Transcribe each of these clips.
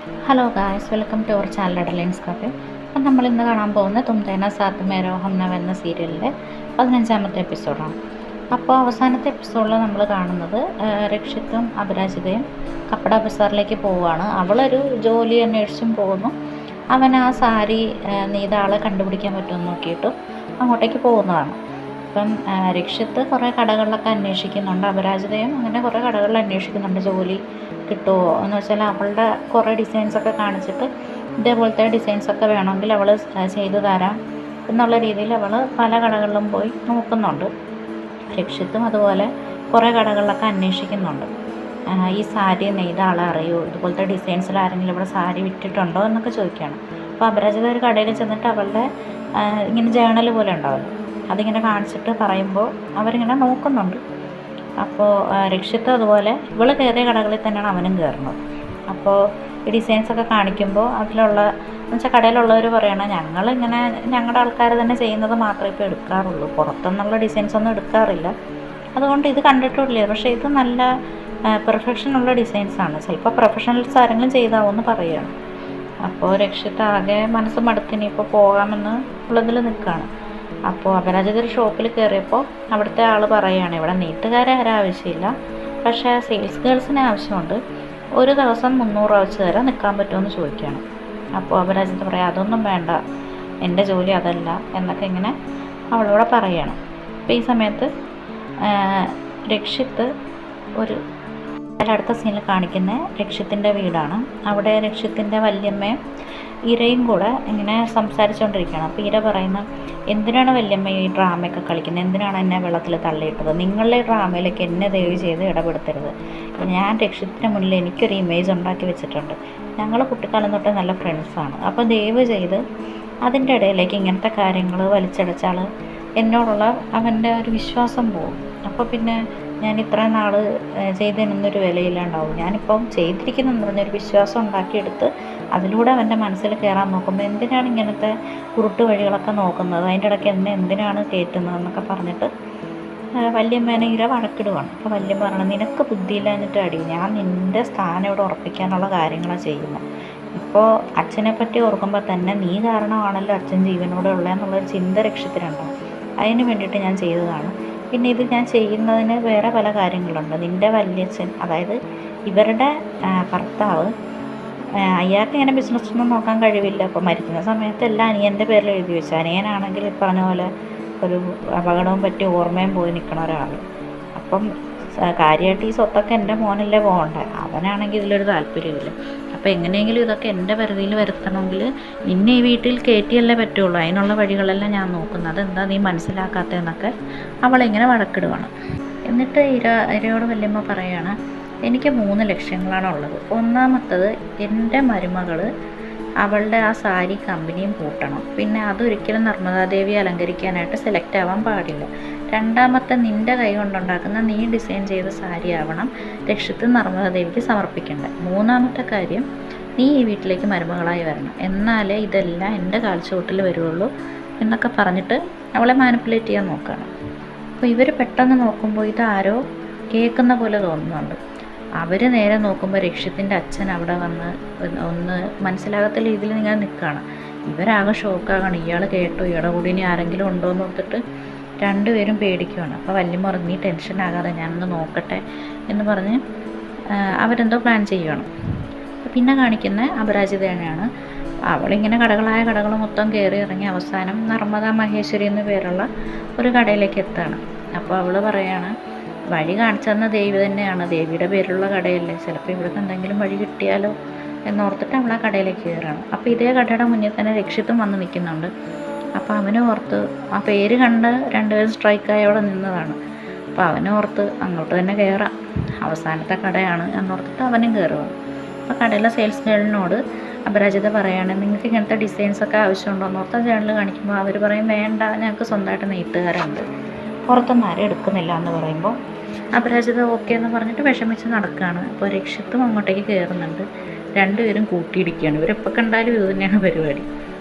Hello guys, welcome to our channel Adeline's cafe. അപ്പം നമ്മളിന്ന് കാണാൻ പോകുന്ന തും തേന സാത്ത് മേ രോ ഹം നവ് എന്ന സീരിയലിൻ്റെ 15ാമത്തെ എപ്പിസോഡാണ്. അപ്പോൾ അവസാനത്തെ എപ്പിസോഡിൽ നമ്മൾ കാണുന്നത് രക്ഷിത്തും അപരാജിതയും കപ്പട ബസാറിലേക്ക് പോവുകയാണ്. അവളൊരു ജോലി അന്വേഷിച്ചും പോകുന്നു. അവൻ ആ സാരി നെയ്ത ആളെ കണ്ടുപിടിക്കാൻ പറ്റുമെന്ന് നോക്കിയിട്ടും അങ്ങോട്ടേക്ക് പോകുന്നതാണ്. അപ്പം രക്ഷിത്ത് കുറേ കടകളിലൊക്കെ അന്വേഷിക്കുന്നുണ്ട്, അപരാജിതയും അങ്ങനെ കുറേ കടകളിൽ അന്വേഷിക്കുന്നുണ്ട് ജോലി കിട്ടുമോ എന്ന് വെച്ചാൽ അവളുടെ കുറേ ഡിസൈൻസൊക്കെ കാണിച്ചിട്ട് ഇതേപോലത്തെ ഡിസൈൻസൊക്കെ വേണമെങ്കിൽ അവൾ ചെയ്തു തരാം എന്നുള്ള രീതിയിൽ അവൾ പല കടകളിലും പോയി നോക്കുന്നുണ്ട്. രക്ഷിത്തും അതുപോലെ കുറേ കടകളിലൊക്കെ അന്വേഷിക്കുന്നുണ്ട്. ഈ സാരി നെയ്ത ആളെ അറിയുമോ, ഇതുപോലത്തെ ഡിസൈൻസിൽ ആരെങ്കിലും ഇവിടെ സാരി വിറ്റിട്ടുണ്ടോ എന്നൊക്കെ ചോദിക്കുകയാണ്. അപ്പോൾ അപരാജിത ഒരു കടയിൽ ചെന്നിട്ട് അവളുടെ ഇങ്ങനെ ജേണൽ പോലെ ഉണ്ടാവുമല്ലോ, അതിങ്ങനെ കാണിച്ചിട്ട് പറയുമ്പോൾ അവരിങ്ങനെ നോക്കുന്നുണ്ട്. അപ്പോൾ രക്ഷിത്ത് അതുപോലെ ഇവൾ കയറിയ കടകളിൽ തന്നെയാണ് അവനും കയറുന്നത്. അപ്പോൾ ഈ ഡിസൈൻസൊക്കെ കാണിക്കുമ്പോൾ അതിലുള്ള എന്ന് വെച്ചാൽ കടയിലുള്ളവർ പറയണം, ഞങ്ങളിങ്ങനെ ഞങ്ങളുടെ ആൾക്കാർ തന്നെ ചെയ്യുന്നത് മാത്രമേ ഇപ്പോൾ എടുക്കാറുള്ളൂ, പുറത്തുനിന്നുള്ള ഡിസൈൻസൊന്നും എടുക്കാറില്ല, അതുകൊണ്ട് ഇത് കണ്ടിട്ടില്ലേ, പക്ഷേ ഇത് നല്ല പെർഫെക്ഷനുള്ള ഡിസൈൻസാണ്, ചിലപ്പോൾ പ്രൊഫഷണൽസ് ആരെങ്കിലും ചെയ്താവുമെന്ന് പറയുകയാണ്. അപ്പോൾ രക്ഷിത്ത് ആകെ മനസ്സ് മടുത്തിന് ഇപ്പോൾ പോകാമെന്ന് ഉള്ളതിൽ നിൽക്കുകയാണ്. അപ്പോൾ അപരാജിത ഒരു ഷോപ്പിൽ കയറിയപ്പോൾ അവിടുത്തെ ആൾ പറയുകയാണ്, ഇവിടെ നീട്ടുകാരെ ആരും ആവശ്യമില്ല, പക്ഷേ സെയിൽസ് ഗേൾസിനെ ആവശ്യമുണ്ട്, ഒരു ദിവസം 300 രൂപ വെച്ച് തരാൻ നിൽക്കാൻ പറ്റുമെന്ന് ചോദിക്കുകയാണ്. അപ്പോൾ അപരാജിത പറയാം, അതൊന്നും വേണ്ട, എൻ്റെ ജോലി അതല്ല എന്നൊക്കെ ഇങ്ങനെ അവളോട് പറയുകയാണ്. അപ്പോൾ ഈ സമയത്ത് രക്ഷിത്ത് ഒരു അടുത്ത സീനിൽ കാണിക്കുന്ന രക്ഷിത്തിൻ്റെ വീടാണ്. അവിടെ രക്ഷിത്തിൻ്റെ വല്യമ്മയും ഇരയും കൂടെ ഇങ്ങനെ സംസാരിച്ചുകൊണ്ടിരിക്കുകയാണ്. അപ്പോൾ ഇര പറയുന്ന, എന്തിനാണ് വല്യമ്മ ഈ ഡ്രാമയൊക്കെ കളിക്കുന്നത്, എന്തിനാണ് എന്നെ വെള്ളത്തിൽ തള്ളിയിട്ടത്, നിങ്ങളുടെ ഡ്രാമയിലേക്ക് എന്നെ ദയവ് ചെയ്ത് ഇടപെടുത്തരുത്, ഞാൻ രക്ഷിത്തിൻ്റെ മുന്നിൽ എനിക്കൊരു ഇമേജ് ഉണ്ടാക്കി വെച്ചിട്ടുണ്ട്, ഞങ്ങൾ കുട്ടിക്കാലം തൊട്ട് നല്ല ഫ്രണ്ട്സാണ്, അപ്പോൾ ദയവ് ചെയ്ത് അതിൻ്റെ ഇടയിലേക്ക് ഇങ്ങനത്തെ കാര്യങ്ങൾ വലിച്ചടച്ചാൽ എന്നോടുള്ള അവൻ്റെ ഒരു വിശ്വാസം പോകും. അപ്പോൾ പിന്നെ ഞാൻ ഇത്രയും നാൾ ചെയ്തതിനൊന്നൊരു വിലയില്ലാണ്ടാവും, ഞാനിപ്പം ചെയ്തിരിക്കുന്നതെന്ന് പറഞ്ഞൊരു വിശ്വാസം ഉണ്ടാക്കിയെടുത്ത് അതിലൂടെ അവൻ്റെ മനസ്സിൽ കയറാൻ നോക്കുമ്പോൾ എന്തിനാണ് ഇങ്ങനത്തെ കുരുട്ട് വഴികളൊക്കെ നോക്കുന്നത്, അതിൻ്റെ ഇടയ്ക്ക് എന്നെ എന്തിനാണ് കയറ്റുന്നതെന്നൊക്കെ പറഞ്ഞിട്ട് വല്യമ്മേനെ ഇര വഴക്കിടുവാണ്. അപ്പോൾ വല്യമ്മ പറയണം, നിനക്ക് ബുദ്ധിയില്ലാഞ്ഞിട്ട് അടി, ഞാൻ നിൻ്റെ സ്ഥാനം ഇവിടെ ഉറപ്പിക്കാനുള്ള കാര്യങ്ങളാണ് ചെയ്യുന്നത്, ഇപ്പോൾ അച്ഛനെ പറ്റി ഓർക്കുമ്പോൾ തന്നെ നീ കാരണമാണല്ലോ അച്ഛൻ ജീവനോടെ ഉള്ളതെന്നുള്ളൊരു ചിന്ത രക്ഷത്തിലുണ്ടാവും, അതിന് വേണ്ടിയിട്ട് ഞാൻ ചെയ്തതാണ്, പിന്നെ ഇത് ഞാൻ ചെയ്യുന്നതിന് വേറെ പല കാര്യങ്ങളുണ്ട്, നിൻ്റെ വല്യച്ഛൻ അതായത് ഇവരുടെ ഭർത്താവ് അയാൾക്ക് ഇങ്ങനെ ബിസിനസ്സൊന്നും നോക്കാൻ കഴിവില്ല, അപ്പോൾ മരിക്കുന്ന സമയത്ത് എല്ലാം അനിയൻ്റെ പേരിൽ എഴുതി വെച്ചു, അനിയനാണെങ്കിൽ പറഞ്ഞ പോലെ ഒരു അപകടവും പറ്റി ഓർമ്മയും പോയി നിൽക്കണ ഒരാൾ, അപ്പം കാര്യമായിട്ട് ഈ സ്വത്തൊക്കെ എൻ്റെ മോനല്ലേ പോകണ്ടേ, അവനാണെങ്കിൽ ഇതിലൊരു താല്പര്യമില്ല, അപ്പോൾ എങ്ങനെയെങ്കിലും ഇതൊക്കെ എൻ്റെ പരിധിയിൽ വരുത്തണമെങ്കിൽ നിന്നെ ഈ വീട്ടിൽ കയറ്റിയല്ലേ പറ്റുള്ളൂ, അതിനുള്ള വഴികളെല്ലാം ഞാൻ നോക്കുന്നത്, എന്താ നീ മനസ്സിലാക്കാത്തതെന്നൊക്കെ അവളിങ്ങനെ വഴക്കിടുവാണ്. എന്നിട്ട് ഇരയോട് വല്യമ്മ പറയുകയാണ്, എനിക്ക് 3 ലക്ഷ്യങ്ങളാണ് ഉള്ളത്. ഒന്നാമത്തത്, എൻ്റെ മരുമകൾ അവളുടെ ആ സാരി കമ്പനിയും പൂട്ടണം, പിന്നെ അതൊരിക്കലും നർമ്മദാദേവി അലങ്കരിക്കാനായിട്ട് സെലക്ട് ആവാൻ പാടില്ല. രണ്ടാമത്തെ, നിൻ്റെ കൈ കൊണ്ടുണ്ടാക്കുന്ന നീ ഡിസൈൻ ചെയ്ത സാരി ആവണം രക്ഷിത്ത് നർമ്മദാദേവിക്ക് സമർപ്പിക്കേണ്ടത്. മൂന്നാമത്തെ കാര്യം, നീ ഈ വീട്ടിലേക്ക് മരുമകളായി വരണം, എന്നാലേ ഇതെല്ലാം എൻ്റെ കാൽച്ചുവട്ടിൽ വരുള്ളൂ എന്നൊക്കെ പറഞ്ഞിട്ട് അവളെ മാനിപ്പുലേറ്റ് ചെയ്യാൻ നോക്കുകയാണ്. അപ്പോൾ ഇവർ പെട്ടെന്ന് നോക്കുമ്പോൾ ഇതാരോ കേൾക്കുന്ന പോലെ തോന്നുന്നുണ്ട്. അവർ നേരെ നോക്കുമ്പോൾ രക്ഷിത്തിൻ്റെ അച്ഛൻ അവിടെ വന്ന് ഒന്ന് മനസ്സിലാകാത്ത രീതിയിൽ ഇങ്ങനെ നിൽക്കുകയാണ്. ഇവരാകെ ഷോക്കാകണം, ഇയാൾ കേട്ടോ, ഇയാളുടെ കൂടി ഇനി ആരെങ്കിലും ഉണ്ടോ എന്ന് ഓർത്തിട്ട് രണ്ടുപേരും പേടിക്കുകയാണ്. അപ്പോൾ വല്യമ്മ പറഞ്ഞു, നീ ടെൻഷനാകാതെ ഞാനൊന്ന് നോക്കട്ടെ എന്ന് പറഞ്ഞ് അവരെന്തോ പ്ലാൻ ചെയ്യുകയാണ്. പിന്നെ കാണിക്കുന്ന അപരാജിതയാണ്. അവളിങ്ങനെ കടകളായ കടകൾ മൊത്തം കയറി ഇറങ്ങി അവസാനം നർമ്മദ മഹേശ്വരി എന്ന് പേരുള്ള ഒരു കടയിലേക്ക് എത്തുകയാണ്. അപ്പോൾ അവൾ പറയാണ്, വഴി കാണിച്ചു തന്ന ദേവി തന്നെയാണ്, ദേവിയുടെ പേരിലുള്ള കടയല്ലേ, ചിലപ്പോൾ ഇവിടുന്ന് എന്തെങ്കിലും വഴി കിട്ടിയാലോ എന്നോർത്തിട്ട് അവൾ ആ കടയിലേക്ക് കയറുകയാണ്. അപ്പോൾ ഇതേ കടയുടെ മുന്നിൽ തന്നെ രക്ഷിത്തും വന്ന് നിൽക്കുന്നുണ്ട്. അപ്പോൾ അവനും ഓർത്ത്, ആ പേര് കണ്ട് രണ്ടുപേരും സ്ട്രൈക്കായി അവിടെ നിന്നതാണ്. അപ്പോൾ അവനും ഓർത്ത് അങ്ങോട്ട് തന്നെ കയറാം, അവസാനത്തെ കടയാണ് എന്നോർത്തിട്ട് അവനും കയറുകയാണ്. അപ്പോൾ കടയിലെ സെയിൽസ് ഗേളിനോട് അപരാജിത പറയുകയാണ്, നിങ്ങൾക്ക് ഇങ്ങനത്തെ ഡിസൈൻസൊക്കെ ആവശ്യമുണ്ടോ എന്നോർത്ത് ജേണൽ കാണിക്കുമ്പോൾ അവർ പറയും, വേണ്ട, ഞങ്ങൾക്ക് സ്വന്തമായിട്ട് നെയ്ത്തുകാരുണ്ട്, പുറത്തൊന്നും ആരും എടുക്കുന്നില്ല എന്ന് പറയുമ്പോൾ അപരാജിത ഓക്കെ എന്ന് പറഞ്ഞിട്ട് വിഷമിച്ച് നടക്കുകയാണ്. അപ്പോൾ രക്ഷിത്തും അങ്ങോട്ടേക്ക് കയറുന്നുണ്ട്, രണ്ടുപേരും കൂട്ടിയിടിക്കുകയാണ്. ഇവരെപ്പോൾ കണ്ടാലും ഇത് തന്നെയാണ് പരിപാടി.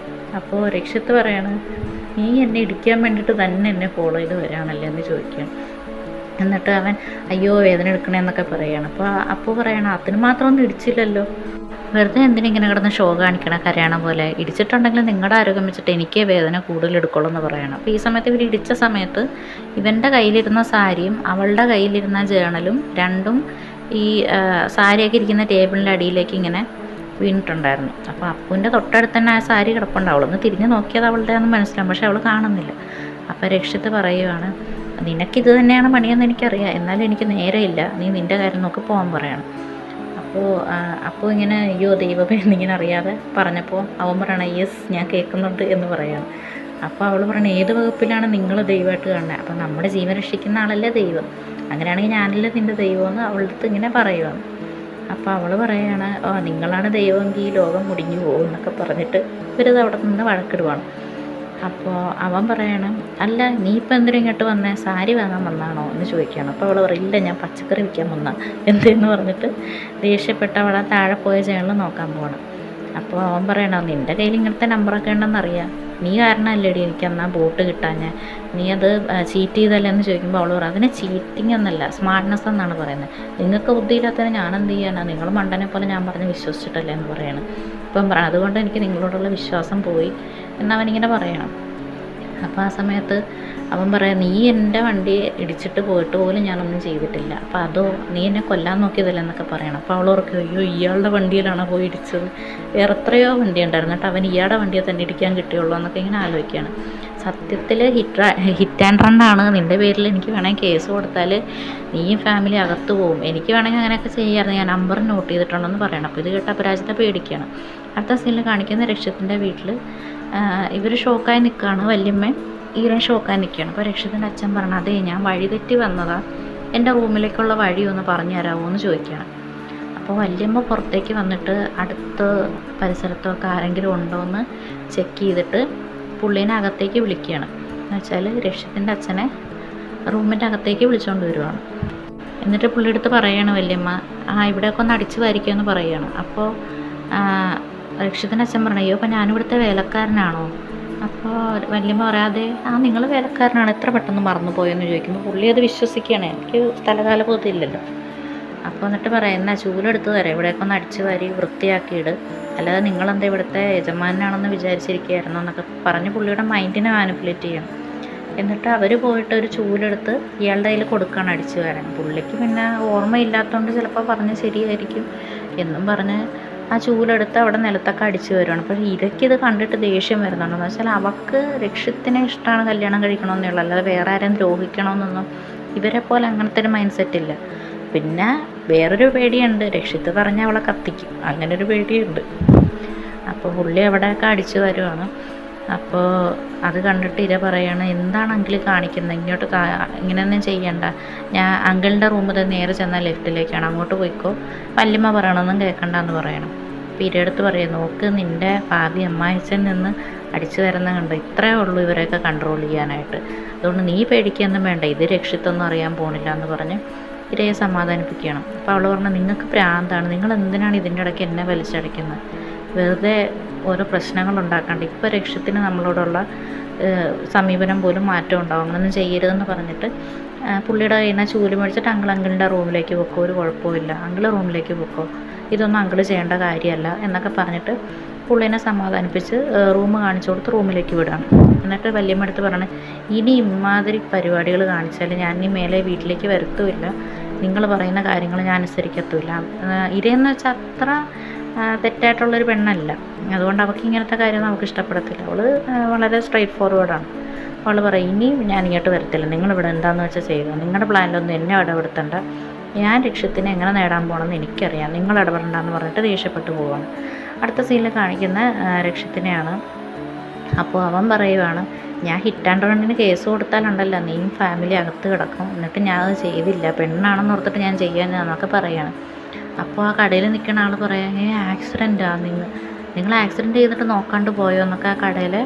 അപ്പോൾ രക്ഷിത്ത് പറയാണ്, നീ എന്നെ ഇടിക്കാൻ വേണ്ടിയിട്ട് തന്നെ എന്നെ ഫോളോ ചെയ്ത് വരാണല്ലേ എന്ന് ചോദിക്കുകയാണ്. എന്നിട്ട് അവൻ അയ്യോ വേദന എടുക്കണേന്നൊക്കെ പറയുകയാണ്. അപ്പോൾ പറയണം, അതിന് മാത്രമൊന്നും ഇടിച്ചില്ലല്ലോ, വെറുതെ എന്തിനിങ്ങനെ കിടന്ന് ഷോ കാണിക്കണം, കരയണ പോലെ. ഇടിച്ചിട്ടുണ്ടെങ്കിൽ നിങ്ങളുടെ ആരോഗ്യം വെച്ചിട്ട് എനിക്കേ വേദന കൂടുതൽ എടുക്കുള്ളൂ എന്ന് പറയണം. അപ്പോൾ ഈ സമയത്ത് ഇവർ ഇടിച്ച സമയത്ത് ഇവൻ്റെ കയ്യിലിരുന്ന സാരിയും അവളുടെ കയ്യിലിരുന്ന ജേണലും രണ്ടും ഈ സാരിയൊക്കെ ഇരിക്കുന്ന ടേബിളിൻ്റെ അടിയിലേക്ക് ഇങ്ങനെ വീണിട്ടുണ്ടായിരുന്നു. അപ്പോൾ അപ്പുവിൻ്റെ തൊട്ടടുത്ത് തന്നെ ആ സാരി കിടപ്പുണ്ട്. അവളൊന്ന് തിരിഞ്ഞ് നോക്കിയത് അവളുടെ ഒന്നും മനസ്സിലാവും, പക്ഷെ അവൾ കാണുന്നില്ല. അപ്പോൾ രക്ഷിത്ത് പറയുവാണ്, നിനക്കിത് തന്നെയാണ് പണിയെന്ന് എനിക്കറിയാം, എന്നാലും എനിക്ക് നേരെയില്ല, നീ നിൻ്റെ കാര്യം നോക്കി പോകാൻ പറയണം. അപ്പോൾ ഇങ്ങനെ അയ്യോ ദൈവമേ എന്നിങ്ങനെ അറിയാതെ പറഞ്ഞപ്പോൾ അവൻ പറയണം യെസ് ഞാൻ കേൾക്കുന്നുണ്ട് എന്ന് പറയാണ്. അപ്പോൾ അവൾ പറയണത് ഏത് വകുപ്പിലാണ് നിങ്ങൾ ദൈവമായിട്ട് കാണുന്നത്? അപ്പോൾ നമ്മുടെ ജീവൻ രക്ഷിക്കുന്ന ആളല്ലേ ദൈവം, അങ്ങനെയാണെങ്കിൽ ഞാനല്ലേ നിൻ്റെ ദൈവമെന്ന് അവളുടെ അടുത്ത് ഇങ്ങനെ പറയുവാണ്. അപ്പോൾ അവൾ പറയുകയാണ് നിങ്ങളാണ് ദൈവമെങ്കിൽ ഈ ലോകം മുടിഞ്ഞു പോകും എന്നൊക്കെ പറഞ്ഞിട്ട് ഇവരിത് അവിടെ നിന്ന് വഴക്കിടുവാണ്. അപ്പോൾ അവൻ പറയണം അല്ല നീ ഇപ്പം എന്തിനും ഇങ്ങോട്ട് വന്നേ, സാരി വാങ്ങാൻ വന്നാണോ എന്ന് ചോദിക്കുകയാണ്. അപ്പോൾ അവൾ പറയില്ല ഞാൻ പച്ചക്കറി വിൽക്കാൻ വന്ന എന്തെന്ന് പറഞ്ഞിട്ട് ദേഷ്യപ്പെട്ട അവളെ താഴെ പോയ ചേണൽ നോക്കാൻ പോകണം. അപ്പോൾ അവൻ പറയണം നിൻ്റെ കയ്യിൽ ഇങ്ങനത്തെ നമ്പറൊക്കെ ഉണ്ടെന്നറിയാം, നീ കാരണമല്ലേടി എനിക്ക് എന്നാൽ ബോട്ട് കിട്ടാഞ്ഞ്, നീ അത് ചീറ്റ് ചെയ്തല്ലേ എന്ന് ചോദിക്കുമ്പോൾ അവൾ പറയും അതിന് ചീറ്റിംഗ് എന്നല്ല സ്മാർട്ട്നെസ് എന്നാണ് പറയുന്നത്, നിങ്ങൾക്ക് ബുദ്ധിയില്ലാത്തതിന് ഞാൻ എന്ത് ചെയ്യാനാണ്, നിങ്ങൾ മണ്ടനെ പോലെ ഞാൻ പറഞ്ഞ് വിശ്വസിച്ചിട്ടല്ലേ എന്ന് പറയണം. ഇപ്പം പറയണം അതുകൊണ്ട് എനിക്ക് നിങ്ങളോടുള്ള വിശ്വാസം പോയി എന്നവനിങ്ങനെ പറയണം. അപ്പോൾ ആ സമയത്ത് അവൻ പറയാം നീ എൻ്റെ വണ്ടി ഇടിച്ചിട്ട് പോയിട്ട് പോലും ഞാനൊന്നും ചെയ്തിട്ടില്ല, അപ്പോൾ അതോ നീ എന്നെ കൊല്ലാൻ നോക്കിയതല്ല എന്നൊക്കെ പറയണം. അപ്പോൾ അവൾ ഓർക്കും അയ്യോ ഇയാളുടെ വണ്ടിയിലാണോ പോയി ഇടിച്ചത്, വേറെ എത്രയോ വണ്ടി ഉണ്ടായിരുന്നു കേട്ടോ, അവൻ ഇയാളുടെ വണ്ടിയെ തന്നെ ഇടിക്കാൻ കിട്ടിയുള്ളൂ എന്നൊക്കെ ഇങ്ങനെ ആലോചിക്കുകയാണ്. സത്യത്തിൽ ഹിറ്റ് ആൻഡ് റണ്ണാണ്, നിൻ്റെ പേരിൽ എനിക്ക് വേണമെങ്കിൽ കേസ് കൊടുത്താൽ നീയും ഫാമിലി അകത്ത് പോവും, എനിക്ക് വേണമെങ്കിൽ അങ്ങനെയൊക്കെ ചെയ്യാമായിരുന്നു, ഞാൻ നമ്പർ നോട്ട് ചെയ്തിട്ടുണ്ടെന്ന് പറയണം. അപ്പോൾ ഇത് കേട്ട അപരാജിത പേടിക്കുകയാണ്. അടുത്ത സീനിൽ കാണിക്കുന്ന രക്ഷിത്തിൻ്റെ വീട്ടിൽ ഇവർ ഷോക്കായി നിൽക്കുകയാണ്, വല്യമ്മ ഈരൻ ഷോക്കായി നിൽക്കുകയാണ്. അപ്പോൾ രക്ഷിത്തിൻ്റെ അച്ഛൻ പറഞ്ഞു അതേ ഞാൻ വഴി തെറ്റി വന്നതാ, എൻ്റെ റൂമിലേക്കുള്ള വഴി ഒന്ന് പറഞ്ഞു തരാമോ എന്ന് ചോദിക്കുകയാണ്. അപ്പോൾ വല്യമ്മ പുറത്തേക്ക് വന്നിട്ട് അടുത്ത പരിസരത്തൊക്കെ ആരെങ്കിലും ഉണ്ടോ എന്ന് ചെക്ക് ചെയ്തിട്ട് പുള്ളീനെ അകത്തേക്ക് വിളിക്കുകയാണ്. എന്ന് വെച്ചാൽ രക്ഷിത്തിൻ്റെ അച്ഛനെ റൂമിൻ്റെ അകത്തേക്ക് വിളിച്ചുകൊണ്ട് വരുവാണ്. എന്നിട്ട് പുള്ളിയെടുത്ത് പറയുകയാണ് വല്യമ്മ ഇവിടെയൊക്കെ ഒന്ന് അടിച്ചു വാരിക്കുമെന്ന് പറയുകയാണ്. അപ്പോൾ രക്ഷിത്തിൻ്റെ അച്ഛൻ പറഞ്ഞു അയ്യോ അപ്പോൾ ഞാനിവിടുത്തെ വേലക്കാരനാണോ? അപ്പോൾ വല്യമ്മ പറയാതെ നിങ്ങൾ വേലക്കാരനാണ്, എത്ര പെട്ടെന്ന് മറന്നു പോയെന്ന് ചോദിക്കുമ്പോൾ പുള്ളി അത് വിശ്വസിക്കുകയാണ്, എനിക്ക് സ്ഥലകാല ബോധമില്ലല്ലോ. അപ്പോൾ എന്നിട്ട് പറയാം എന്നാ ചൂലെടുത്ത് തരാം, ഇവിടെയൊക്കെ ഒന്ന് അടിച്ചു വാരി വൃത്തിയാക്കിയിട്, അല്ലാതെ നിങ്ങളെന്താ ഇവിടുത്തെ യജമാനാണെന്ന് വിചാരിച്ചിരിക്കുകയായിരുന്നു എന്നൊക്കെ പറഞ്ഞ് പുള്ളിയുടെ മൈൻഡിനെ മാനിപ്പുലേറ്റ് ചെയ്യണം. എന്നിട്ട് അവർ പോയിട്ട് ഒരു ചൂലെടുത്ത് ഇയാളുടെ കയ്യിൽ കൊടുക്കുകയാണ് അടിച്ചു വരാൻ. പുള്ളിക്ക് പിന്നെ ഓർമ്മയില്ലാത്തതുകൊണ്ട് ചിലപ്പോൾ പറഞ്ഞ് ശരിയായിരിക്കും എന്നും പറഞ്ഞ് ആ ചൂലെടുത്ത് അവിടെ നിലത്തൊക്കെ അടിച്ചു വരുവാണ്. അപ്പോൾ ഇരയ്ക്കിത് കണ്ടിട്ട് ദേഷ്യം വരുന്നുണ്ടെന്ന് വെച്ചാൽ അവൾക്ക് രക്ഷിത്തിനെ ഇഷ്ടമാണ് കല്യാണം കഴിക്കണമെന്നുള്ളൂ, അല്ലാതെ വേറെ ആരെയും ദ്രോഹിക്കണമെന്നൊന്നും ഇവരെ പോലെ അങ്ങനത്തെ ഒരു മൈൻഡ് സെറ്റില്ല. പിന്നെ വേറൊരു പേടിയുണ്ട്, രക്ഷിത്ത് പറഞ്ഞാൽ അവളെ കത്തിക്കും, അങ്ങനൊരു പേടിയുണ്ട്. അപ്പോൾ പുള്ളി അവിടെയൊക്കെ അടിച്ചു വരുവാണ്. അപ്പോൾ അത് കണ്ടിട്ട് ഇര പറയാണ് എന്താണ് അങ്കിൾ കാണിക്കുന്നത്, ഇങ്ങോട്ട് ഇങ്ങനെയൊന്നും ചെയ്യണ്ട, ഞാൻ അങ്കിളിൻ്റെ റൂമിൽ നേരെ ചെന്നാൽ ലെഫ്റ്റിലേക്കാണ്, അങ്ങോട്ട് പോയിക്കോ, വല്യമ്മ പറയണമെന്നും കേൾക്കണ്ടെന്ന് പറയണം. അപ്പോൾ ഇരടുത്ത് പറയാം നോക്ക് നിൻ്റെ ഭാവി അമ്മായിച്ചൻ നിന്ന് അടിച്ചു തരുന്ന കണ്ടോ, ഇത്രയേ ഉള്ളൂ ഇവരെയൊക്കെ കൺട്രോൾ ചെയ്യാനായിട്ട്, അതുകൊണ്ട് നീ പേടിക്കൊന്നും വേണ്ട, ഇത് രക്ഷിത്തൊന്നും അറിയാൻ പോണില്ല എന്ന് പറഞ്ഞ് ഇരയെ സമാധാനിപ്പിക്കണം. അപ്പോൾ അവൾ പറഞ്ഞു നിങ്ങൾക്ക് പ്രാന്താണ്, നിങ്ങൾ എന്തിനാണ് ഇതിൻ്റെ ഇടയ്ക്ക് എന്നെ വലിച്ചടയ്ക്കുന്നത്, വെറുതെ ഓരോ പ്രശ്നങ്ങൾ ഉണ്ടാക്കാണ്ട്, ഇപ്പോൾ രക്ഷിത്തിന് നമ്മളോടുള്ള സമീപനം പോലും മാറ്റം ഉണ്ടാവും, അങ്ങനൊന്നും ചെയ്യരുതെന്ന് പറഞ്ഞിട്ട് പുള്ളിയുടെ കയ്യിൽ നിന്ന് ചൂല് മേടിച്ചിട്ട് അങ്കിളിൻ്റെ റൂമിലേക്ക് വെക്കോ, ഒരു കുഴപ്പമില്ല, റൂമിലേക്ക് വെക്കോ, ഇതൊന്നും അങ്കിൾ ചെയ്യേണ്ട കാര്യമല്ല എന്നൊക്കെ പറഞ്ഞിട്ട് പുള്ളിനെ സമാധാനിപ്പിച്ച് റൂം കാണിച്ചു കൊടുത്ത് റൂമിലേക്ക് വിടാണ്. എന്നിട്ട് വല്യമ്മ അടുത്ത് പറഞ്ഞ് ഇനി ഇമാതിരി പരിപാടികൾ കാണിച്ചാൽ ഞാൻ ഇനി മേലെ വീട്ടിലേക്ക് വരുത്തുമില്ല, നിങ്ങൾ പറയുന്ന കാര്യങ്ങൾ ഞാൻ അനുസരിക്കത്തുമില്ല. ഇരയെന്ന് വെച്ചാൽ അത്ര തെറ്റായിട്ടുള്ളൊരു പെണ്ണല്ല, അതുകൊണ്ട് അവൾക്ക് ഇങ്ങനത്തെ കാര്യം നമുക്ക് ഇഷ്ടപ്പെടത്തില്ല. അവൾ വളരെ സ്ട്രെയിറ്റ് ഫോർവേഡാണ്. അവൾ പറയും ഇനി ഞാൻ ഇങ്ങോട്ട് വരത്തില്ല, നിങ്ങളിവിടെ എന്താണെന്ന് വെച്ചാൽ ചെയ്യുക, നിങ്ങളുടെ പ്ലാനിലൊന്നും എന്നെ ഇടപെടുത്തണ്ട, ഞാൻ ലക്ഷ്യത്തിനെ എങ്ങനെ നേടാൻ പോകണമെന്ന് എനിക്കറിയാം, നിങ്ങൾ ഇടപെടണ്ടെന്ന് പറഞ്ഞിട്ട് ദേഷ്യപ്പെട്ടു പോവുകയാണ്. അടുത്ത സീനിൽ കാണിക്കുന്ന രക്ഷ്യത്തിനെയാണ്. അപ്പോൾ അവൻ പറയുവാണ് ഞാൻ ഹിറ്റ് ആൻഡ് റണ്ണിന് കേസ് കൊടുത്താലുണ്ടല്ലോ നീയും ഫാമിലി അകത്ത് കിടക്കും, എന്നിട്ട് ഞാൻ അത് ചെയ്തില്ല, പെണ്ണാണെന്ന് ഓർത്തിട്ട് ഞാൻ ചെയ്യാന്നൊക്കെ പറയുകയാണ്. അപ്പോൾ ആ കടയിൽ നിൽക്കുന്ന ആൾ പറയാം ആക്സിഡൻറ്റാണ്, നിങ്ങൾ ആക്സിഡൻറ്റ് ചെയ്തിട്ട് നോക്കാണ്ട് പോയോ എന്നൊക്കെ ആ കടയിലെ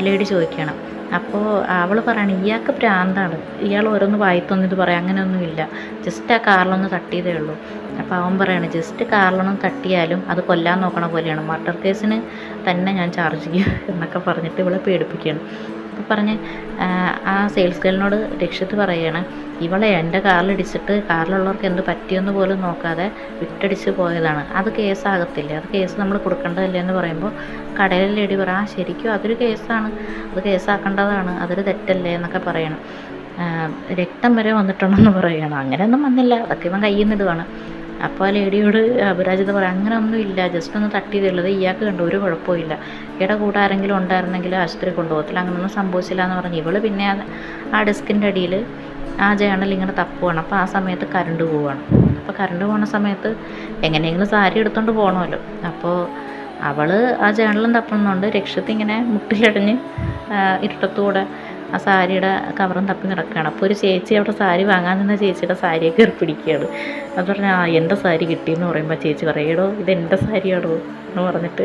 ലേഡി ചോദിക്കണം. അപ്പോൾ അവൾ പറയണം ഇയാൾക്ക് ഭ്രാന്താണ്, ഇയാൾ ഓരോന്ന് വായിത്തൊന്നും ഇത് പറയാം, അങ്ങനെയൊന്നുമില്ല, ജസ്റ്റ് ആ കാറിലൊന്ന് തട്ടിയതേ ഉള്ളൂ. അപ്പോൾ അവൻ പറയണം ജസ്റ്റ് കാറിലൊന്നും തട്ടിയാലും അത് കൊല്ലാൻ നോക്കണ പോലെയാണ്, മർഡർ കേസിന് തന്നെ ഞാൻ ചാർജ് ചെയ്യും എന്നൊക്കെ പറഞ്ഞിട്ട് ഇവളെ പേടിപ്പിക്കുകയാണ്. അപ്പോൾ പറഞ്ഞ് ആ സെയിൽസ് ഗേളിനോട് രക്ഷിത്ത് പറയുകയാണ്, ഇവളെ എൻ്റെ കാറിലിടിച്ചിട്ട് കാറിലുള്ളവർക്ക് എന്ത് പറ്റിയെന്ന് പോലും നോക്കാതെ വിട്ടടിച്ച് പോയതാണ്, അത് കേസാകത്തില്ലേ, അത് കേസ് നമ്മൾ കൊടുക്കേണ്ടതല്ലേ എന്ന് പറയുമ്പോൾ കടയിലെ ലേഡി പറ, ശരിക്കും അതൊരു കേസാണ്, അത് കേസാക്കേണ്ടതാണ്, അതൊരു തെറ്റല്ലേ എന്നൊക്കെ പറയണം. രക്തം വരെ വന്നിട്ടുണ്ടെന്ന് പറയുകയാണ്. അങ്ങനെയൊന്നും വന്നില്ല, അതൊക്കെ ഇവൻ കയ്യിൽ നിന്നിടുവാണ്. അപ്പോൾ ആ ലേഡിയോട് അപരാജിത പറയാം, അങ്ങനെ ഒന്നുമില്ല, ജസ്റ്റ് ഒന്ന് തട്ടിയതുള്ളത്, ഇയാൾക്ക് കണ്ടു, ഒരു കുഴപ്പമില്ല, ഇട കൂടെ ആരെങ്കിലും ഉണ്ടായിരുന്നെങ്കിൽ ആശുപത്രി കൊണ്ടുപോകത്തില്ല, അങ്ങനെയൊന്നും സംഭവിച്ചില്ല എന്ന് പറഞ്ഞ് ഇവള് പിന്നെ ആ ഡെസ്കിൻ്റെ അടിയിൽ ആ ജേണൽ ഇങ്ങനെ തപ്പുവാണ്. അപ്പോൾ ആ സമയത്ത് കറണ്ട് പോവുകയാണ്. അപ്പോൾ കറണ്ട് പോകുന്ന സമയത്ത് എങ്ങനെയെങ്കിലും സാരി എടുത്തുകൊണ്ട് പോകണമല്ലോ. അപ്പോൾ അവൾ ആ ജേണലും തപ്പുന്നുണ്ട്, രക്ഷത്ത് ഇങ്ങനെ മുട്ടിലടഞ്ഞ് ഇരുട്ടത്തൂടെ ആ സാരിയുടെ കവറും തപ്പി കിടക്കുകയാണ്. അപ്പോൾ ഒരു ചേച്ചി അവിടെ സാരി വാങ്ങാൻ നിന്ന ചേച്ചിയുടെ സാരിയൊക്കെ കയറി പിടിക്കുകയാണ്. അത് പറഞ്ഞാൽ എൻ്റെ സാരി കിട്ടിയെന്ന് പറയുമ്പോൾ ചേച്ചി പറയടോ, ഇത് എൻ്റെ സാരിയാടോ എന്ന് പറഞ്ഞിട്ട്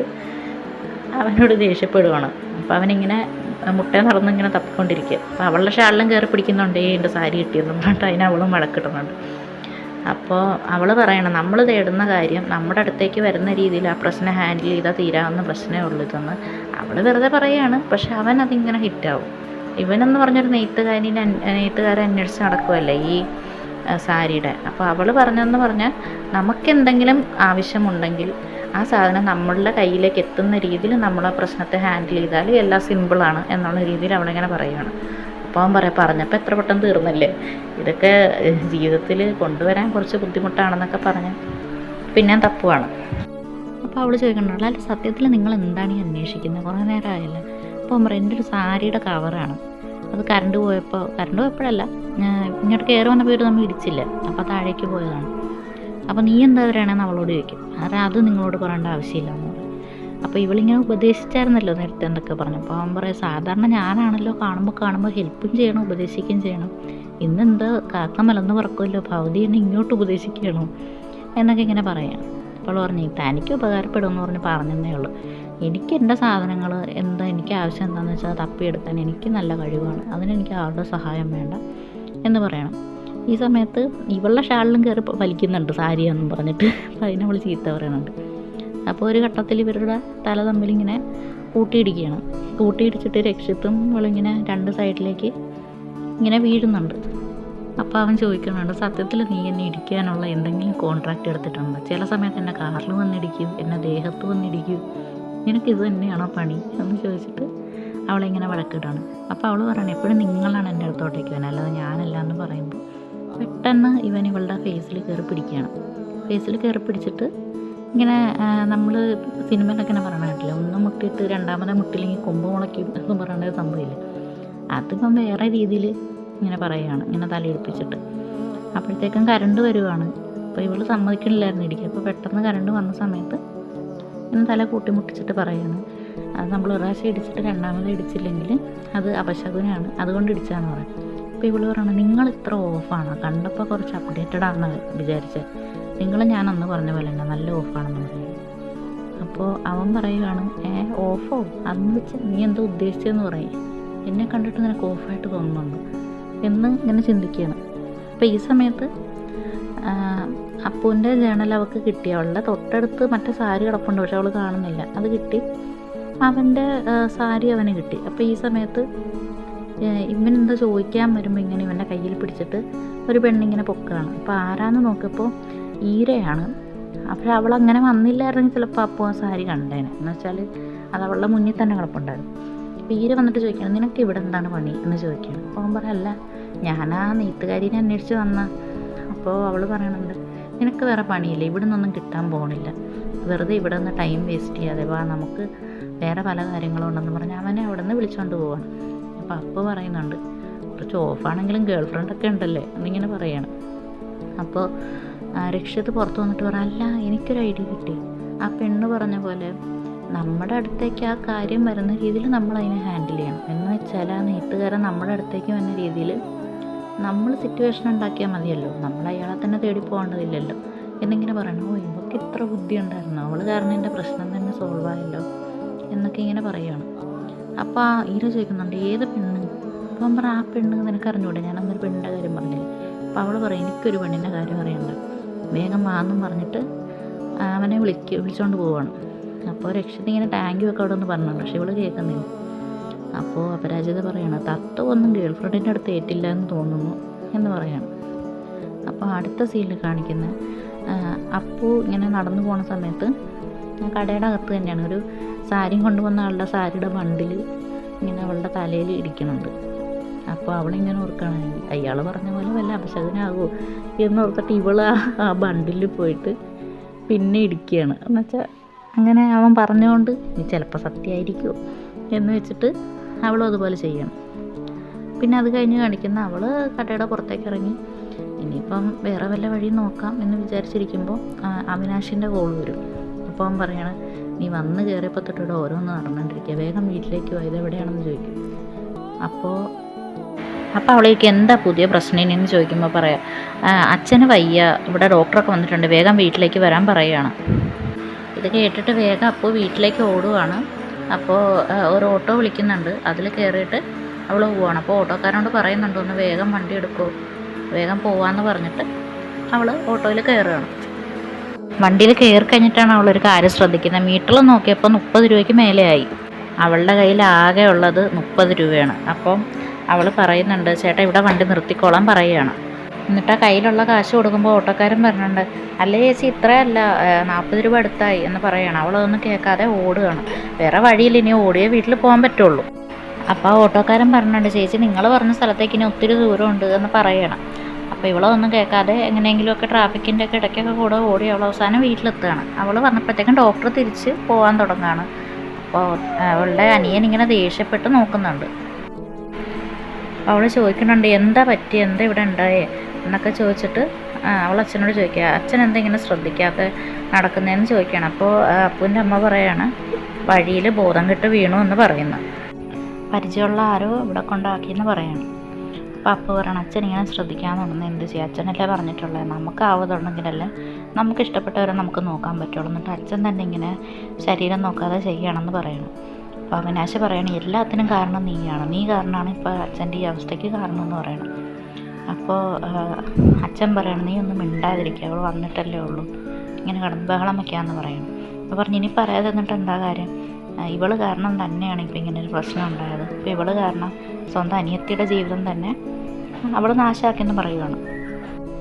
അവനോട് ദേഷ്യപ്പെടുവാണ്. അപ്പോൾ അവനിങ്ങനെ മുട്ടയെ നടന്നിങ്ങനെ തപ്പിക്കൊണ്ടിരിക്കുക. അപ്പോൾ അവളുടെ ഷാളിലും കയറി പിടിക്കുന്നുണ്ട്, എൻ്റെ സാരി കിട്ടിയെന്ന് പറഞ്ഞിട്ട് അതിന് അവളും വഴക്കിടുന്നുണ്ട്. അപ്പോൾ അവൾ പറയണം, നമ്മൾ തേടുന്ന കാര്യം നമ്മുടെ അടുത്തേക്ക് വരുന്ന രീതിയിൽ ആ പ്രശ്നം ഹാൻഡിൽ ചെയ്താൽ തീരാവുന്ന പ്രശ്നമേ ഉള്ളൂ ഇതെന്ന് അവൾ വെറുതെ പറയുകയാണ്. പക്ഷെ അവൻ അതിങ്ങനെ ഹിറ്റാവും. ഇവനെന്ന് പറഞ്ഞൊരു നെയ്ത്തുകാരെ അന്വേഷിച്ച് നടക്കുമല്ലേ ഈ സാരിയുടെ. അപ്പോൾ അവൾ പറഞ്ഞതെന്ന് പറഞ്ഞാൽ നമുക്കെന്തെങ്കിലും ആവശ്യമുണ്ടെങ്കിൽ ആ സാധനം നമ്മളുടെ കയ്യിലേക്ക് എത്തുന്ന രീതിയിൽ നമ്മൾ ആ പ്രശ്നത്തെ ഹാൻഡിൽ ചെയ്താൽ എല്ലാം സിമ്പിളാണ് എന്നുള്ള രീതിയിൽ അവളിങ്ങനെ പറയുകയാണ്. അപ്പോൾ അവൻ പറഞ്ഞപ്പോൾ എത്ര പെട്ടെന്ന് തീർന്നല്ലേ, ഇതൊക്കെ ജീവിതത്തിൽ കൊണ്ടുവരാൻ കുറച്ച് ബുദ്ധിമുട്ടാണെന്നൊക്കെ പറഞ്ഞ് പിന്നെ തപ്പുവാണ്. അപ്പോൾ അവൾ ചോദിക്കണല്ലോ, അല്ല സത്യത്തിൽ നിങ്ങൾ എന്താണ് ഈ അന്വേഷിക്കുന്നത്, കുറേ നേരമായല്ലേ. അപ്പോൾ പറയും, എൻ്റെ ഒരു സാരിയുടെ കവറാണ്, അത് കറണ്ട് പോയപ്പോഴല്ല, ഇങ്ങോട്ട് കയറി വന്ന വീട് നമ്മൾ ഇടിച്ചില്ല, അപ്പോൾ താഴേക്ക് പോയതാണ്. അപ്പോൾ നീ എന്താ പറയണമെന്ന് അവളോട് ചോദിക്കും. അത് നിങ്ങളോട് പറയേണ്ട ആവശ്യമില്ല എന്ന് പറയും. അപ്പോൾ ഇവളിങ്ങനെ ഉപദേശിച്ചായിരുന്നല്ലോ നേരത്തെ എന്നൊക്കെ പറഞ്ഞു. അപ്പോൾ അവൻ പറയും, സാധാരണ ഞാനാണല്ലോ കാണുമ്പോൾ ഹെൽപ്പും ചെയ്യണം ഉപദേശിക്കുകയും ചെയ്യണം, ഇന്നെന്താ കാക്ക മലന്ന് പറക്കുമല്ലോ, ഭൗതി എന്നെ ഇങ്ങോട്ട് ഉപദേശിക്കുകയാണോ എന്നൊക്കെ ഇങ്ങനെ പറയാം. അപ്പോൾ പറഞ്ഞു, തനിക്ക് ഉപകാരപ്പെടുമെന്ന് പറഞ്ഞതേ ഉള്ളൂ, എനിക്ക് എൻ്റെ സാധനങ്ങൾ എനിക്ക് ആവശ്യം എന്താണെന്ന് വെച്ചാൽ തപ്പിയെടുക്കാൻ എനിക്ക് നല്ല കഴിവാണ്, അതിനെനിക്ക് ആരുടെ സഹായം വേണ്ട എന്ന് പറയണം. ഈ സമയത്ത് ഇവളുടെ ഷാളിലും കയറി വലിക്കുന്നുണ്ട് സാരിയാണെന്നും പറഞ്ഞിട്ട്. അപ്പോൾ അതിനെ അവൾ ചീത്ത പറയുന്നുണ്ട്. അപ്പോൾ ഒരു ഘട്ടത്തിൽ ഇവരുടെ തല തമ്മിലിങ്ങനെ കൂട്ടിയിടിച്ചിട്ട് രക്ഷിത്തും ഇവളിങ്ങനെ രണ്ട് സൈഡിലേക്ക് ഇങ്ങനെ വീഴുന്നുണ്ട്. അപ്പോൾ അവൻ ചോദിക്കുന്നുണ്ട്, സത്യത്തിൽ നീ എന്നെ ഇടിക്കാനുള്ള എന്തെങ്കിലും കോൺട്രാക്റ്റ് എടുത്തിട്ടുണ്ടോ? ചില സമയത്ത് എന്നെ കാറിൽ വന്നിടിക്കും, എന്നെ ദേഹത്ത് വന്നിടിക്കും, നിനക്കിത് തന്നെയാണോ പണി എന്ന് ചോദിച്ചിട്ട് അവളിങ്ങനെ വഴക്കിടാണ്. അപ്പോൾ അവൾ പറയണം, എപ്പോഴും നിങ്ങളാണ് എൻ്റെ അടുത്തോട്ടേക്ക് വരാൻ, അല്ലാതെ ഞാനല്ല എന്ന് പറയുമ്പോൾ പെട്ടെന്ന് ഇവൻ ഇവളുടെ ഫേസിൽ കയറി പിടിക്കുകയാണ്. ഫേസിൽ കയറി പിടിച്ചിട്ട് ഇങ്ങനെ നമ്മൾ സിനിമയിലൊക്കെ ഇങ്ങനെ പറയണ കേട്ടില്ല, ഒന്ന് മുട്ടിയിട്ട് രണ്ടാമത്തെ മുട്ടില്ലെങ്കിൽ കൊമ്പ് മുളയ്ക്കും എന്ന് പറയേണ്ട ഒരു സംഭവമില്ല. അതിപ്പം വേറെ രീതിയിൽ ഇങ്ങനെ പറയുകയാണ്, ഇങ്ങനെ തലയിടിപ്പിച്ചിട്ട്. അപ്പോഴത്തേക്കും കറണ്ട് വരുവാണ്. അപ്പോൾ ഇവൾ സമ്മതിക്കണില്ലായിരുന്നു ഇടിക്കുക. അപ്പോൾ പെട്ടെന്ന് കറണ്ട് വന്ന സമയത്ത് ഇങ്ങനെ തല കൂട്ടിമുട്ടിച്ചിട്ട് പറയുകയാണ്, അത് നമ്മൾ ഒരു പ്രാവശ്യം ഇടിച്ചിട്ട് രണ്ടാമത് ഇടിച്ചില്ലെങ്കിൽ അത് അപശകുനാണ്, അതുകൊണ്ട് ഇടിച്ചാന്ന് പറയും. അപ്പോൾ ഇവള് പറയണം, നിങ്ങൾ ഇത്ര ഓഫാണോ, കണ്ടപ്പോൾ കുറച്ച് അപ്ഡേറ്റഡ് ആണെന്ന് വിചാരിച്ചത്, നിങ്ങൾ ഞാൻ അന്ന് പറഞ്ഞ പോലെ തന്നെ നല്ല ഓഫാണെന്ന് പറയും. അപ്പോൾ അവൻ പറയുകയാണ്, ഓഫോ അന്ന് വെച്ച് നീ എന്താ ഉദ്ദേശിച്ചതെന്ന് പറയും, എന്നെ കണ്ടിട്ട് നിനക്ക് ഓഫായിട്ട് തോന്നുന്നുണ്ട് എന്ന് ഇങ്ങനെ ചിന്തിക്കുകയാണ്. അപ്പോൾ ഈ സമയത്ത് അപ്പൂൻ്റെ ജേണൽ അവൾക്ക് കിട്ടി. അവളുടെ തൊട്ടടുത്ത് മറ്റേ സാരി കിടപ്പുണ്ട്, പക്ഷെ അവൾ കാണുന്നില്ല, അത് കിട്ടി. അവൻ്റെ സാരി അവന് കിട്ടി. അപ്പോൾ ഈ സമയത്ത് ഇവനെന്താ ചോദിക്കാൻ വരുമ്പോൾ ഇങ്ങനെ ഇവൻ്റെ കയ്യിൽ പിടിച്ചിട്ട് ഒരു പെണ്ണിങ്ങനെ പൊക്കുകയാണ്. അപ്പോൾ ആരാന്ന് നോക്കിയപ്പോൾ ഈരയാണ്. അപ്പോൾ അവളങ്ങനെ വന്നില്ലായിരുന്നെങ്കിൽ ചിലപ്പോൾ അപ്പോൾ ആ സാരി കണ്ടേനെ, എന്ന് വെച്ചാൽ അത് അവളുടെ മുന്നിൽ തന്നെ കിടപ്പുണ്ടായിരുന്നു. അപ്പോൾ ഈര വന്നിട്ട് ചോദിക്കണം, നിനക്ക് ഇവിടെ എന്താണ് പണി എന്ന് ചോദിക്കണം. അപ്പോൾ അവൻ പറയല്ല, ഞാനാ നെയ്ത്തുകാരിനെ അന്വേഷിച്ച് വന്ന. അപ്പോൾ അവൾ പറയണുണ്ട്, നിനക്ക് വേറെ പണിയില്ല, ഇവിടെ നിന്നൊന്നും കിട്ടാൻ പോകണില്ല, വെറുതെ ഇവിടെ നിന്ന് ടൈം വേസ്റ്റ് ചെയ്യാതെ വാ, നമുക്ക് വേറെ പല കാര്യങ്ങളുണ്ടെന്ന് പറഞ്ഞ് അവനെ അവിടെ നിന്ന് വിളിച്ചുകൊണ്ട് പോവാണ്. അപ്പോൾ പറയുന്നുണ്ട്, കുറച്ച് ഓഫാണെങ്കിലും ഗേൾ ഫ്രണ്ടൊക്കെ ഉണ്ടല്ലേ എന്നിങ്ങനെ പറയണം. അപ്പോൾ രക്ഷിത് പുറത്ത് വന്നിട്ട് പറയാം, അല്ല എനിക്കൊരു ഐഡിയ കിട്ടി, ആ പെണ്ണ് പറഞ്ഞ പോലെ നമ്മുടെ അടുത്തേക്ക് ആ കാര്യം വരുന്ന രീതിയിൽ നമ്മളതിനെ ഹാൻഡിൽ ചെയ്യണം. എന്ന് വെച്ചാൽ ആ നെയ്ത്തുകാരൻ നമ്മുടെ അടുത്തേക്ക് വരുന്ന രീതിയിൽ നമ്മൾ സിറ്റുവേഷൻ ഉണ്ടാക്കിയാൽ മതിയല്ലോ, നമ്മൾ അയാളെ തന്നെ തേടി പോകേണ്ടതില്ലല്ലോ എന്നിങ്ങനെ പറയണം. ഇവർക്ക് ഇത്ര ബുദ്ധി ഉണ്ടായിരുന്നു, അവൾ കാരണം എൻ്റെ പ്രശ്നം തന്നെ സോൾവ് ആയല്ലോ എന്നൊക്കെ ഇങ്ങനെ പറയുകയാണ്. അപ്പോൾ ആ ഈര ചോദിക്കുന്നുണ്ട്, ഏത് പെണ്ണ്? അപ്പം പറ, ആ പെണ്ണ് നിനക്ക് അറിഞ്ഞൂടെ, ഞാനന്നൊരു പെണ്ണിൻ്റെ കാര്യം പറഞ്ഞില്ലേ. അപ്പോൾ അവൾ പറയും, എനിക്കൊരു പെണ്ണിൻ്റെ കാര്യം അറിയണ്ട, വേഗം വാന്നും പറഞ്ഞിട്ട് അവനെ വിളിച്ചുകൊണ്ട് പോവുകയാണ്. അപ്പോൾ രക്ഷിത് ഇങ്ങനെ താങ്ക് യു ഒക്കെ അവിടെ ഒന്ന് പറഞ്ഞിട്ടുണ്ട്, പക്ഷെ ഇവൾ കേൾക്കുന്നില്ല. അപ്പോൾ അപരാജിത പറയണം, തത്ത ഒന്നും ഗേൾ ഫ്രണ്ടിൻ്റെ അടുത്ത് ഏറ്റില്ല എന്ന് തോന്നുന്നു എന്ന് പറയണം. അപ്പോൾ അടുത്ത സീനിൽ കാണിക്കുന്ന അപ്പു ഇങ്ങനെ നടന്നു പോണ സമയത്ത് കടയുടെ അകത്ത് തന്നെയാണ് ഒരു സാരിയും കൊണ്ടുവന്ന ആളുടെ സാരിയുടെ ബണ്ടിൽ ഇങ്ങനെ അവളുടെ തലയിൽ ഇടിക്കുന്നുണ്ട്. അപ്പോൾ അവളിങ്ങനെ ഓർക്കണം, അയാൾ പറഞ്ഞ പോലെ വല്ല അപശകനാകുമോ എന്ന് ഓർത്തിട്ട് ഇവൾ ആ ബണ്ടിൽ പോയിട്ട് പിന്നെ ഇടിക്കുകയാണ്. എന്നുവെച്ചാൽ അങ്ങനെ അവൻ പറഞ്ഞുകൊണ്ട് ചിലപ്പോൾ സത്യമായിരിക്കുമോ എന്ന് വെച്ചിട്ട് അവളും അതുപോലെ ചെയ്യണം. പിന്നെ അത് കഴിഞ്ഞ് കാണിക്കുന്ന അവൾ കടയുടെ പുറത്തേക്ക് ഇറങ്ങി ഇനിയിപ്പം വേറെ വല്ല വഴി നോക്കാം എന്ന് വിചാരിച്ചിരിക്കുമ്പോൾ അവിനാശിൻ്റെ കോൾ വരും. അപ്പോൾ അവൻ പറയണം, നീ വന്ന് കയറിയപ്പോൾ തൊട്ടിവിടെ ഓരോന്ന് നടന്നുകൊണ്ടിരിക്കുക, വേഗം വീട്ടിലേക്ക് പോയത് എവിടെയാണെന്ന് ചോദിക്കും. അപ്പോൾ അവളേക്ക് എന്താ പുതിയ പ്രശ്നം എന്ന് ചോദിക്കുമ്പോൾ പറയാം, അച്ഛന് വയ്യ, ഇവിടെ ഡോക്ടറൊക്കെ വന്നിട്ടുണ്ട്, വേഗം വീട്ടിലേക്ക് വരാൻ പറയുകയാണ്. ഇത് കേട്ടിട്ട് വേഗം അപ്പോൾ വീട്ടിലേക്ക് ഓടുകയാണ്. അപ്പോൾ ഒരു ഓട്ടോ വിളിക്കുന്നുണ്ട്, അതിൽ കയറിയിട്ട് അവൾ പോവുകയാണ്. അപ്പോൾ ഓട്ടോക്കാരനോട് പറയുന്നുണ്ട്, ഒന്ന് വേഗം വണ്ടി എടുക്കുമോ, വേഗം പോവാമെന്ന് പറഞ്ഞിട്ട് അവൾ ഓട്ടോയിൽ കയറുകയാണ്. വണ്ടിയിൽ കയറി കഴിഞ്ഞിട്ടാണ് അവളൊരു കാര്യം ശ്രദ്ധിക്കുന്നത്. മീറ്ററിൽ നോക്കിയപ്പോൾ 30 രൂപയ്ക്ക് മേലെയായി. അവളുടെ കയ്യിൽ ആകെ ഉള്ളത് 30 രൂപയാണ്. അപ്പം അവൾ പറയുന്നുണ്ട്, ചേട്ടാ ഇവിടെ വണ്ടി നിർത്തിക്കോളാൻ പറയുകയാണ്. എന്നിട്ട് ആ കയ്യിലുള്ള കാശ് കൊടുക്കുമ്പോൾ ഓട്ടോക്കാരൻ പറഞ്ഞിട്ടുണ്ട്, അല്ലേ ചേച്ചി ഇത്രയല്ല 40 രൂപ എടുത്തായി എന്ന് പറയുകയാണ്. അവളതൊന്നും കേൾക്കാതെ ഓടുകയാണ്. വേറെ വഴിയിൽ ഇനി ഓടിയേ വീട്ടിൽ പോകാൻ പറ്റുള്ളൂ. അപ്പോൾ ആ ഓട്ടോക്കാരൻ പറഞ്ഞിട്ടുണ്ട്, ചേച്ചി നിങ്ങൾ പറഞ്ഞ സ്ഥലത്തേക്ക് ഇനി ഒത്തിരി ദൂരമുണ്ട് എന്ന് പറയണം. അപ്പോൾ ഇവളൊന്നും കേൾക്കാതെ എങ്ങനെയെങ്കിലുമൊക്കെ ട്രാഫിക്കിൻ്റെ ഒക്കെ ഇടയ്ക്കൊക്കെ കൂടെ ഓടി അവൾ അവസാനം വീട്ടിലെത്തുകയാണ്. അവൾ വന്നപ്പോഴത്തേക്കും ഡോക്ടർ തിരിച്ച് പോകാൻ തുടങ്ങുകയാണ്. അപ്പോൾ അവളുടെ അനിയൻ ഇങ്ങനെ ദേഷ്യപ്പെട്ട് നോക്കുന്നുണ്ട്. അവൾ ചോദിക്കുന്നുണ്ട്, എന്താ പറ്റി, എന്താ ഇവിടെ ഉണ്ടായേ എന്നൊക്കെ ചോദിച്ചിട്ട് അവൾ അച്ഛനോട് ചോദിക്കുക, അച്ഛൻ എന്താ ഇങ്ങനെ ശ്രദ്ധിക്കാതെ നടക്കുന്നതെന്ന് ചോദിക്കുകയാണ്. അപ്പോൾ അപ്പൂൻ്റെ അമ്മ പറയാണ്, വഴിയിൽ ബോധം കെട്ട് വീണു എന്ന് പറയുന്നു. പരിചയമുള്ള ആരോ ഇവിടെ കൊണ്ടാക്കിയെന്ന് പറയാണ്. അപ്പോൾ അപ്പു പറയണം, അച്ഛൻ ഇങ്ങനെ ശ്രദ്ധിക്കാമെന്ന് പറഞ്ഞാൽ എന്ത് ചെയ്യുക, അച്ഛനല്ലേ പറഞ്ഞിട്ടുള്ളത്, നമുക്ക് ആവുന്നുണ്ടെങ്കിലല്ലേ നമുക്ക് ഇഷ്ടപ്പെട്ടവരെ നമുക്ക് നോക്കാൻ പറ്റുള്ളൂ. എന്നിട്ട് അച്ഛൻ തന്നെ ഇങ്ങനെ ശരീരം നോക്കാതെ ചെയ്യണമെന്ന് പറയണം. അപ്പോൾ അവിനാശ് പറയണം, എല്ലാത്തിനും കാരണം നീയാണ്, നീ കാരണമാണ് ഇപ്പോൾ അച്ഛൻ്റെ ഈ അവസ്ഥയ്ക്ക് കാരണം എന്ന് പറയണം. അപ്പോൾ അച്ഛൻ പറയണം, നീ ഒന്നും മിണ്ടാതിരിക്കുക, അവൾ വന്നിട്ടല്ലേ ഉള്ളൂ, ഇങ്ങനെ കിടന്ന് ബഹളം വയ്ക്കാമെന്ന് പറയണം. അപ്പോൾ പറഞ്ഞു, ഇനി പറയാതെ എന്നിട്ട് എന്താ കാര്യം, ഇവൾ കാരണം തന്നെയാണ് ഇപ്പോൾ ഇങ്ങനെ ഒരു പ്രശ്നം ഉണ്ടായത്. ഇപ്പോൾ ഇവൾ കാരണം സ്വന്തം അനിയത്തിയുടെ ജീവിതം തന്നെ അവൾ നാശാക്കിയെന്ന് പറയുകയാണ്.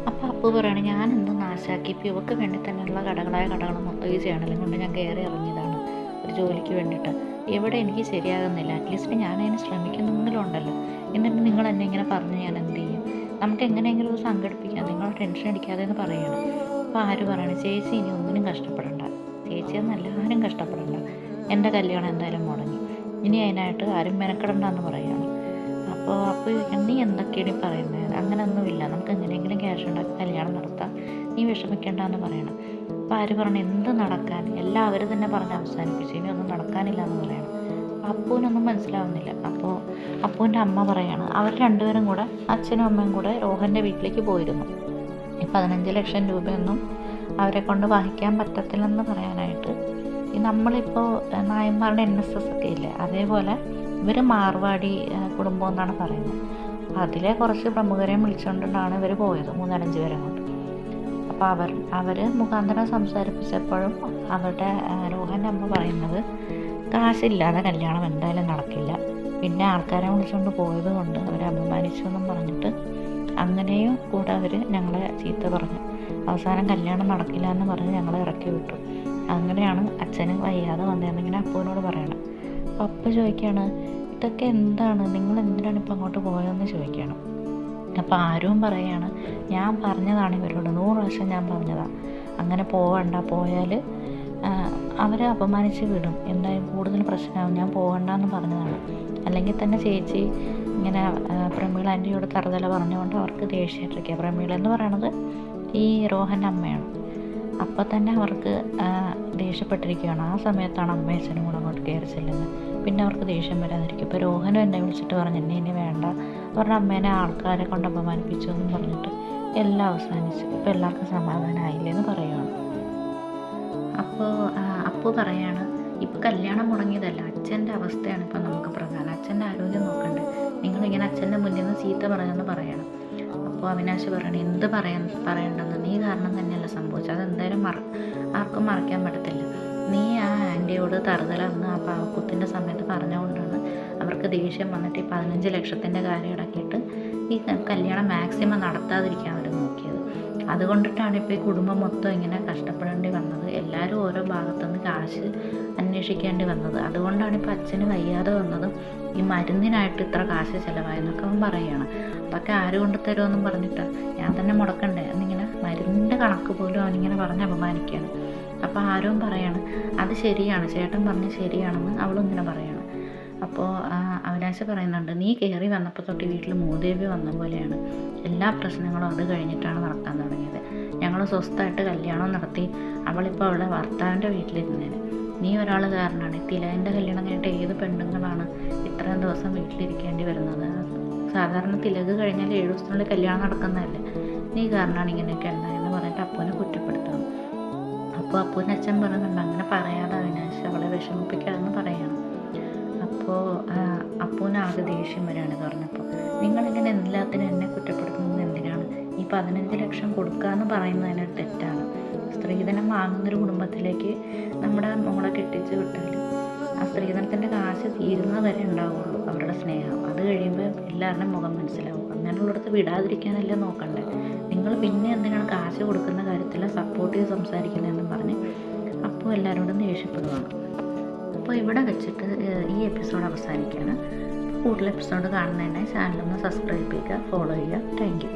അപ്പോൾ അപ്പു പറയാണ്, ഞാൻ എന്ത് നാശാക്കി, ഇപ്പോൾ ഇവൾക്ക് വേണ്ടി തന്നെയുള്ള കടകളായ കടകൾ മൊത്തം ഈ ചാനലും കൊണ്ട് ഞാൻ കയറി ഇറങ്ങിയതാണ് ഒരു ജോലിക്ക് വേണ്ടിയിട്ട്. എവിടെ എനിക്ക് ശരിയാകുന്നില്ല, അറ്റ്ലീസ്റ്റ് ഞാനതിന് ശ്രമിക്കുന്നെങ്കിലും ഉണ്ടല്ലോ, എന്നിട്ട് നിങ്ങൾ എന്നെ ഇങ്ങനെ പറഞ്ഞ് ഞാൻ എന്ത് ചെയ്യും, നമുക്ക് എങ്ങനെയെങ്കിലും ഒരു സംഘടിപ്പിക്കാം, നിങ്ങൾ ടെൻഷൻ അടിക്കാതെ എന്ന് പറയുകയാണ്. അപ്പോൾ ആര് പറയണം, ചേച്ചി ഇനി ഒന്നിനും കഷ്ടപ്പെടണ്ട, ചേച്ചിയെന്നല്ല ആരും കഷ്ടപ്പെടണ്ട, എൻ്റെ കല്യാണം എന്തായാലും മുടങ്ങി, ഇനി അതിനായിട്ട് ആരും മെനക്കെടണ്ടെന്ന് പറയുകയാണ്. അപ്പോൾ നീ എന്തൊക്കെയാണ് ഈ പറയുന്നത്, അങ്ങനെയൊന്നുമില്ല, നമുക്ക് എങ്ങനെയെങ്കിലും ക്യാഷ് ഉണ്ടാക്കി കല്യാണം നടത്താം, നീ വിഷമിക്കേണ്ടെന്ന് പറയണം. അപ്പോൾ ആര് പറഞ്ഞു, എന്ത് നടക്കാൻ, എല്ലാവരും തന്നെ പറഞ്ഞ് അവസാനിപ്പിച്ചു, ഇനി ഒന്നും നടക്കാനില്ല എന്ന് പറയണം. അപ്പൂനൊന്നും മനസ്സിലാവുന്നില്ല. അപ്പോൾ അപ്പൂൻ്റെ അമ്മ പറയാണ്, അവർ രണ്ടുപേരും കൂടെ അച്ഛനും അമ്മയും കൂടെ രോഹൻ്റെ വീട്ടിലേക്ക് പോയിരുന്നു. ഈ 15 ലക്ഷം രൂപയൊന്നും അവരെ കൊണ്ട് വഹിക്കാൻ പറ്റത്തില്ലെന്ന് പറയാനായിട്ട് ഈ നമ്മളിപ്പോൾ നായന്മാരുടെ NSS ഒക്കെ ഇല്ലേ, അതേപോലെ ഇവർ മാർവാടി കുടുംബം എന്നാണ് പറയുന്നത്. അപ്പോൾ അതിലെ കുറച്ച് പ്രമുഖരെയും വിളിച്ചുകൊണ്ടാണ് ഇവർ പോയത്, 3-5 പേരെ കൊണ്ട്. അപ്പോൾ അവർ മുഖാന്തരം സംസാരിപ്പിച്ചപ്പോഴും അവരുടെ രോഹൻ്റെ അമ്മ പറയുന്നത്, കാശില്ലാതെ കല്യാണം എന്തായാലും നടക്കില്ല, പിന്നെ ആൾക്കാരെ വിളിച്ചുകൊണ്ട് പോയത് കൊണ്ട് അവരെ അപമാനിച്ചു എന്നും പറഞ്ഞിട്ട് അങ്ങനെയും കൂടെ അവർ ഞങ്ങളെ ചീത്ത പറഞ്ഞു. അവസാനം കല്യാണം നടക്കില്ല എന്ന് പറഞ്ഞ് ഞങ്ങളെ ഇറക്കി വിട്ടു. അങ്ങനെയാണ് അച്ഛന് വയ്യാതെ വന്നതെന്നിങ്ങനെ അപ്പൂനോട് പറയണം. അപ്പോൾ അപ്പ ചോദിക്കുകയാണ്, ഇതൊക്കെ എന്താണ്, നിങ്ങൾ എന്തിനാണ് ഇപ്പം അങ്ങോട്ട് പോയതെന്ന് ചോദിക്കുകയാണ്. അപ്പോൾ ആരും പറയുകയാണ്, ഞാൻ പറഞ്ഞതാണ് ഇവരോട് 100 പ്രാവശ്യം ഞാൻ പറഞ്ഞതാണ്, അങ്ങനെ പോവണ്ട, പോയാൽ അവരെ അപമാനിച്ച് വിടും, എന്തായാലും കൂടുതൽ പ്രശ്നമാകും, ഞാൻ പോകണ്ടെന്ന് പറഞ്ഞതാണ്. അല്ലെങ്കിൽ തന്നെ ചേച്ചി ഇങ്ങനെ പ്രമീള ആൻറ്റിയോട് തറുതല പറഞ്ഞുകൊണ്ട് അവർക്ക് ദേഷ്യമായിട്ടിരിക്കുക. പ്രമീള എന്ന് പറയണത് ഈ രോഹൻ്റെ അമ്മയാണ്. അപ്പോൾ തന്നെ അവർക്ക് ദേഷ്യപ്പെട്ടിരിക്കുകയാണ്. ആ സമയത്താണ് അമ്മയും അച്ഛനും കൂടെ അങ്ങോട്ട് കയറി ചെല്ലുന്നത്. പിന്നെ അവർക്ക് ദേഷ്യം വരാതിരിക്കും. ഇപ്പോൾ രോഹനും എന്നെ വിളിച്ചിട്ട് പറഞ്ഞു, എന്നെ ഇനി വേണ്ട, അവരുടെ അമ്മേനെ ആൾക്കാരെ കൊണ്ട് അപമാനിപ്പിച്ചു എന്നും പറഞ്ഞിട്ട് എല്ലാം അവസാനിച്ചു, ഇപ്പോൾ എല്ലാവർക്കും സമാധാനമായില്ലേ എന്ന് പറയുകയാണ്. അപ്പോൾ പറയാണ്, ഇപ്പോൾ കല്യാണം മുടങ്ങിയതല്ല, അച്ഛൻ്റെ അവസ്ഥയാണ് ഇപ്പോൾ നമുക്ക് പ്രധാനം, അച്ഛൻ്റെ ആരോഗ്യം നോക്കണ്ടേ, നിങ്ങളിങ്ങനെ അച്ഛൻ്റെ മുന്നിൽ നിന്ന് ചീത്ത പറഞ്ഞെന്ന് പറയണം. അപ്പോൾ അവിനാശ് പറയണം, എന്ത് പറയണ്ടെന്ന്, നീ കാരണം തന്നെയല്ല സംഭവിച്ചത്, അതെന്തായാലും ആർക്കും മറക്കാൻ പറ്റത്തില്ല, നീ ആ ആൻറ്റിയോട് തറുതലന്ന് ആ പാവക്കുത്തിൻ്റെ സമയത്ത് പറഞ്ഞുകൊണ്ടാണ് അവർക്ക് ദേഷ്യം വന്നിട്ട് ഈ 15 ലക്ഷത്തിൻ്റെ കാര്യം ഇടയ്ക്കിട്ട് ഈ കല്യാണം മാക്സിമം നടത്താതിരിക്കാൻ അവർ നോക്കിയത്. അതുകൊണ്ടിട്ടാണ് ഇപ്പോൾ ഈ കുടുംബം മൊത്തം ഇങ്ങനെ കഷ്ടപ്പെടേണ്ടി വന്നത്. എല്ലാവരും ഓരോ ഭാഗത്തുനിന്ന് കാശ് അന്വേഷിക്കേണ്ടി വന്നത്. അതുകൊണ്ടാണ് ഇപ്പോൾ അച്ഛന് വയ്യാതെ വന്നതും ഈ മരുന്നിനായിട്ട് ഇത്ര കാശ് ചിലവായെന്നൊക്കെ അവൻ പറയുകയാണ്. അതൊക്കെ ആര് കൊണ്ട് തരുമെന്നും പറഞ്ഞിട്ട് ഞാൻ തന്നെ മുടക്കണ്ടേ എന്നിങ്ങനെ മരുന്നിൻ്റെ കണക്ക് പോലും അവനിങ്ങനെ പറഞ്ഞ് അപമാനിക്കുകയാണ്. അപ്പോൾ ആരും പറയാണ് അത് ശരിയാണ്, ചേട്ടൻ പറഞ്ഞ് ശരിയാണെന്ന് അവളും ഇങ്ങനെ പറയാണ്. അപ്പോൾ അവിനാശ പറയുന്നുണ്ട്, നീ കയറി വന്നപ്പോൾ തൊട്ട് വീട്ടിൽ മൂദേവി വന്ന പോലെയാണ്. എല്ലാ പ്രശ്നങ്ങളും അത് കഴിഞ്ഞിട്ടാണ് നടക്കാൻ തുടങ്ങിയത്. ഞങ്ങൾ സ്വസ്ഥമായിട്ട് കല്യാണം നടത്തി അവളിപ്പോൾ അവളുടെ ഭർത്താവിൻ്റെ വീട്ടിലിരുന്നേനെ. നീ ഒരാൾ കാരണമാണ്. തിലകൻ്റെ കല്യാണം കഴിഞ്ഞിട്ട് ഏത് പെണ്ണുങ്ങളാണ് ഇത്രയും ദിവസം വീട്ടിലിരിക്കേണ്ടി വരുന്നത്? സാധാരണ തിലക് കഴിഞ്ഞാൽ 7 ദിവസത്തിനുള്ളിൽ കല്യാണം നടക്കുന്നതല്ലേ. നീ കാരണമാണ് ഇങ്ങനെയൊക്കെ ഉണ്ടായെന്ന് പറഞ്ഞിട്ട് അപ്പൂനെ കുറ്റപ്പെടുത്തണം. അപ്പോൾ അപ്പൂൻ്റെ അച്ഛൻ പറയുന്നുണ്ട്, അങ്ങനെ പറയാതെ അവിനാശ്, അവളെ വിഷമിപ്പിക്കാതെന്ന് പറയണം. അപ്പോൾ അപ്പൂന് ആകെ ദേഷ്യം വരികയാണ് ഇത് പറഞ്ഞപ്പോൾ. നിങ്ങളിങ്ങനെ എല്ലാത്തിനും എന്നെ കുറ്റപ്പെടുത്തുന്നത് എന്തിനാണ്? ഈ 15 ലക്ഷം കൊടുക്കാമെന്ന് പറയുന്നതിന് തെറ്റാണ്. സ്ത്രീധനം വാങ്ങുന്നൊരു കുടുംബത്തിലേക്ക് നമ്മുടെ മോളെ കെട്ടിച്ച് വിട്ടാൽ ആ സ്ത്രീധനത്തിൻ്റെ കാശ് തീരുന്നത് വരെ ഉണ്ടാവുള്ളൂ അവരുടെ സ്നേഹം. അത് കഴിയുമ്പോൾ എല്ലാവരുടെയും മുഖം മനസ്സിലാവും. അങ്ങനെയുള്ളിടത്ത് വിടാതിരിക്കാനല്ലേ നോക്കണ്ടേ. നിങ്ങൾ പിന്നെ എന്തിനാണ് കാശ് കൊടുക്കുന്ന കാര്യത്തിൽ സപ്പോർട്ട് ചെയ്ത് സംസാരിക്കുന്നതെന്നും പറഞ്ഞ് അപ്പോൾ എല്ലാവരോടും ദേഷ്യപ്പെടുവാണ്. അപ്പോൾ ഇവിടെ വെച്ചിട്ട് ഈ എപ്പിസോഡ് അവസാനിക്കുകയാണ്. കൂടുതൽ എപ്പിസോഡ് കാണുന്നതിനായി ചാനലൊന്ന് സബ്സ്ക്രൈബ് ചെയ്യുക, ഫോളോ ചെയ്യുക. Thank you.